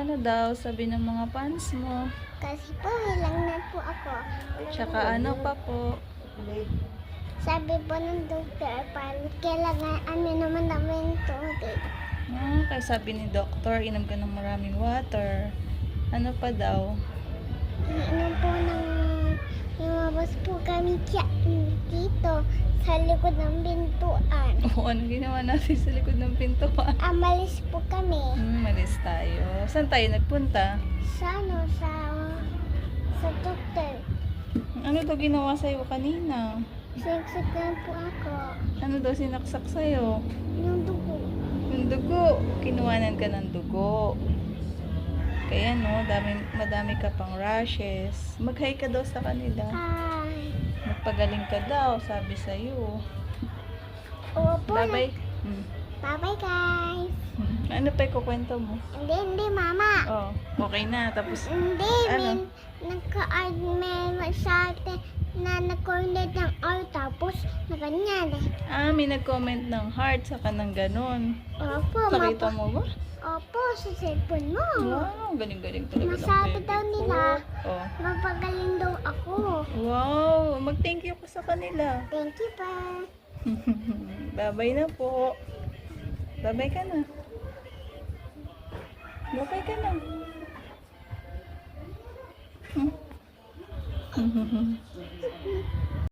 Ano daw, sabi ng mga fans mo? Kasi po, hilang na po ako. Tsaka ano pa po? Sabi po ng doktor, parang kailangan naman namin tubig. Kaya sabi ni doktor, inom ka ng maraming water. Ano pa daw? Iinom po ng lumabas po kami dito sa likod ng bintuan. O, ano ginawa natin sa likod ng pintuan? Amalis po kami Malis tayo. Saan tayo nagpunta? sa doktor. Ano daw ginawa sa'yo kanina? Siksik na po ako. Ano daw sinaksak sa'yo? Yung dugo. Yung dugo. Kinuhanan ka ng dugo. Kaya no, madami ka pang rashes. Mag-hi ka daw sa kanila. Hi. Magpagaling ka daw, sabi sa'yo. Opo. Bye-bye. Bye-bye, guys. Ano pa ikukwento mo? Hindi, mama. Oh, okay na. Tapos, Hindi, ano? nagka-art sa atin na nag-cornet ng art tapos na ganyan eh. May nag-comment ng heart saka ng ganon. Opo, Nakita mo ba? Opo, sa cellphone mo. Wow, galing-galing talaga. ng Masabi baby daw ko. nila, Oh. mapagaling daw ako. Wow, mag-thank you ka sa kanila. Thank you pa. Babay na po. Babay ka na. Babay ka na. Hmm?